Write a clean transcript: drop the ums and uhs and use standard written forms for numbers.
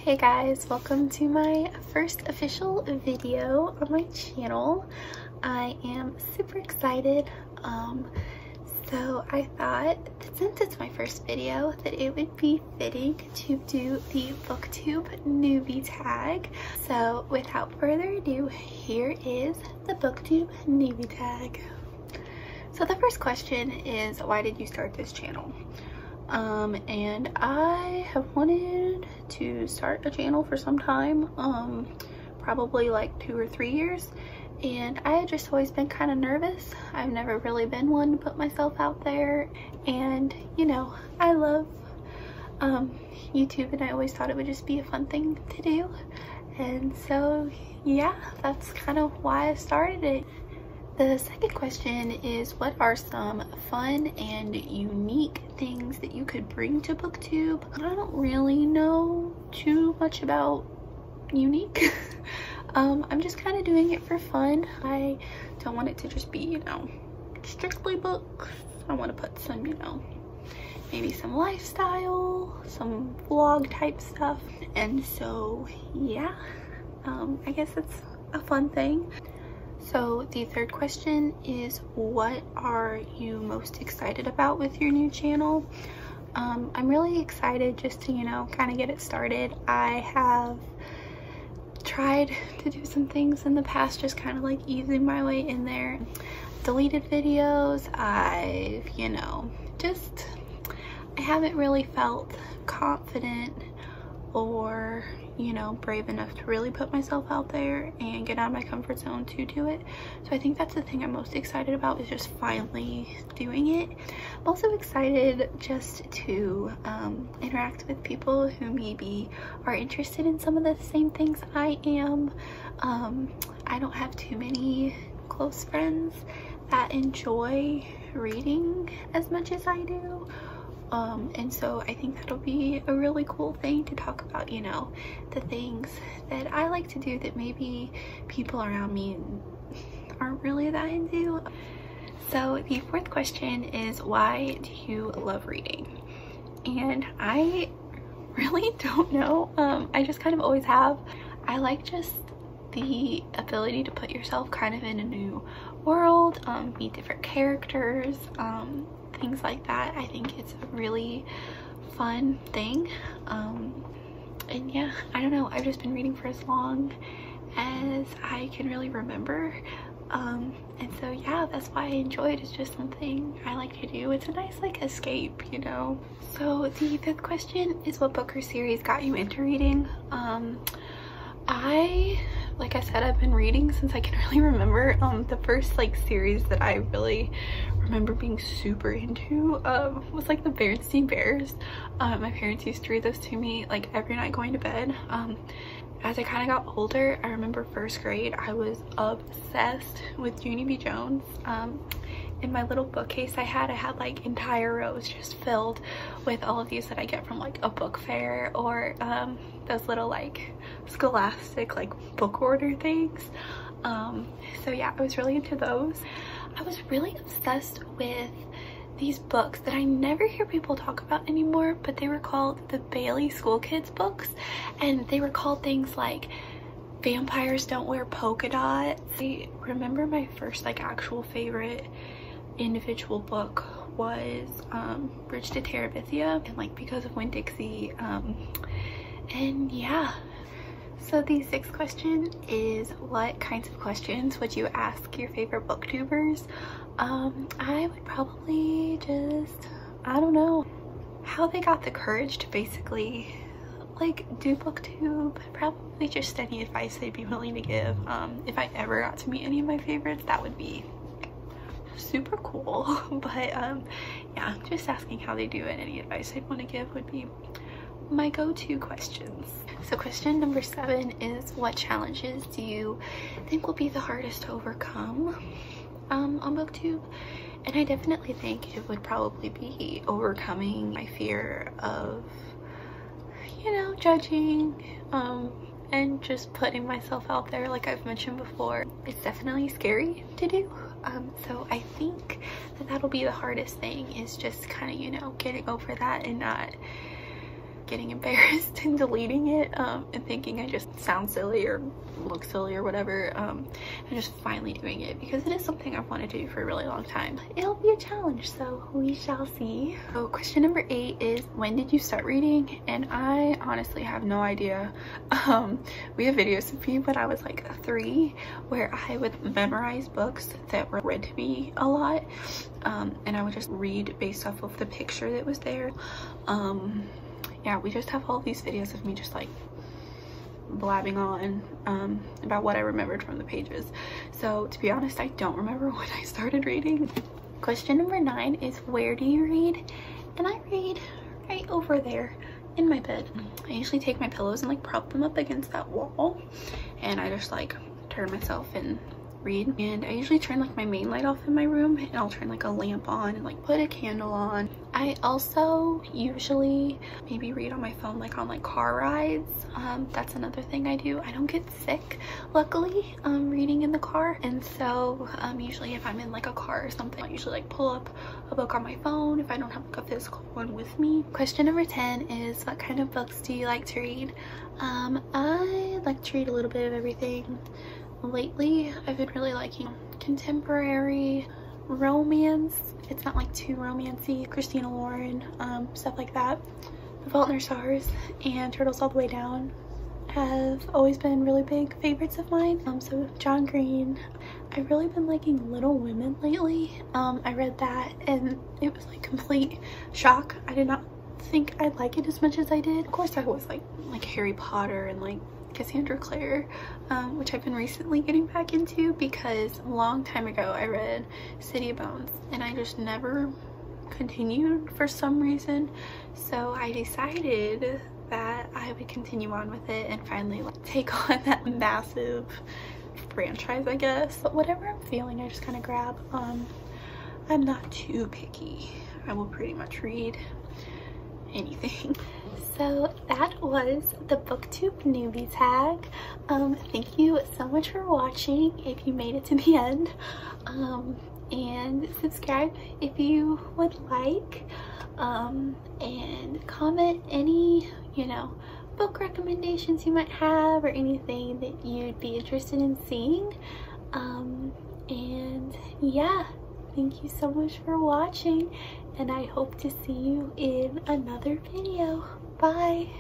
Hey guys, welcome to my first official video on my channel. I am super excited. So I thought that since it's my first video that it would be fitting to do the Booktube Newbie Tag. So without further ado, here is the Booktube Newbie Tag. So the first question is, why did you start this channel? And I have wanted to start a channel for some time, probably like 2 or 3 years, and I had just always been kind of nervous. I've never really been one to put myself out there, and you know, I love YouTube, and I always thought it would just be a fun thing to do, and so yeah, that's kind of why I started it. The second question is, what are some fun and unique things that you could bring to Booktube? I don't really know too much about unique. I'm just kind of doing it for fun. I don't want it to just be, you know, strictly books. I want to put some, you know, maybe some lifestyle, some vlog type stuff. And so yeah, I guess it's a fun thing. So the third question is, what are you most excited about with your new channel? I'm really excited just to, you know, kind of get it started. I have tried to do some things in the past, just kind of like easing my way in there. Deleted videos. I've, you know, I haven't really felt confident or, you know, brave enough to really put myself out there and get out of my comfort zone to do it. So I think that's the thing I'm most excited about, is just finally doing it. I'm also excited just to interact with people who maybe are interested in some of the same things I am. I don't have too many close friends that enjoy reading as much as I do. And so I think that'll be a really cool thing to talk about, you know, the things that I like to do that maybe people around me aren't really that into. So the fourth question is, why do you love reading? And I really don't know. I just kind of always have. I like just the ability to put yourself kind of in a new world, meet different characters, things like that. I think it's a really fun thing. And yeah, I don't know, I've just been reading for as long as I can really remember, and so yeah, that's why I enjoy it. It's just something I like to do. It's a nice like escape, you know. So the fifth question is, what book or series got you into reading? Like I said, I've been reading since I can really remember. The first like series that I really remember being super into was like the Berenstain Bears. My parents used to read those to me like every night going to bed. As I kind of got older, I remember first grade, I was obsessed with Junie B. Jones. In my little bookcase I had like entire rows just filled with all of these that I get from like a book fair, or those little like Scholastic like book order things. So yeah, I was really into those. I was really obsessed with these books that I never hear people talk about anymore, but they were called the Bailey School Kids books, and they were called things like Vampires Don't Wear Polka Dots. I remember my first like actual favorite individual book was Bridge to Terabithia, and like Because of Winn-Dixie, and yeah. So the sixth question is, what kinds of questions would you ask your favorite booktubers? I would probably just, I don't know, how they got the courage to basically like do booktube. Probably just any advice they'd be willing to give. If I ever got to meet any of my favorites, that would be super cool. But yeah, just asking how they do it, any advice they'd want to give would be my go-to questions. So question number 7 is, what challenges do you think will be the hardest to overcome on booktube? And I definitely think it would probably be overcoming my fear of, you know, judging, and just putting myself out there. Like I've mentioned before, it's definitely scary to do. So I think that that'll be the hardest thing, is just kind of, you know, getting over that and not getting embarrassed and deleting it and thinking I just sound silly or look silly or whatever, and just finally doing it because it is something I've wanted to do for a really long time. It'll be a challenge, so we shall see. So question number 8 is, when did you start reading? And I honestly have no idea. We have videos of me when I was like 3 where I would memorize books that were read to me a lot, and I would just read based off of the picture that was there. Yeah, we just have all these videos of me just like blabbing on about what I remembered from the pages. So to be honest, I don't remember when I started reading. Question number 9 is, where do you read? And I read right over there in my bed. I usually take my pillows and like prop them up against that wall, and I just like turn myself and read. And I usually turn like my main light off in my room, and I'll turn like a lamp on and like put a candle on. I also usually maybe read on my phone, like on like car rides. That's another thing I do. I don't get sick, luckily, reading in the car. And so usually if I'm in like a car or something, I usually like pull up a book on my phone if I don't have like a physical one with me. Question number 10 is, what kind of books do you like to read? I like to read a little bit of everything. Lately I've been really liking contemporary romance. It's not like too romancy. Christina Lauren, stuff like that. The Fault in Our Stars and Turtles All the Way Down have always been really big favorites of mine. So John Green. I've really been liking Little Women lately. I read that and it was like complete shock. I did not think I'd like it as much as I did. Of course I always like Harry Potter and like Cassandra Clare, which I've been recently getting back into because a long time ago I read City of Bones and I just never continued for some reason. So I decided that I would continue on with it and finally like take on that massive franchise, I guess. But whatever I'm feeling, I just kind of grab. I'm not too picky. I will pretty much read anything. So that was the Booktube Newbie Tag. Thank you so much for watching if you made it to the end. And subscribe if you would like. And comment any, book recommendations you might have or anything that you'd be interested in seeing. And yeah, thank you so much for watching, and I hope to see you in another video. Bye.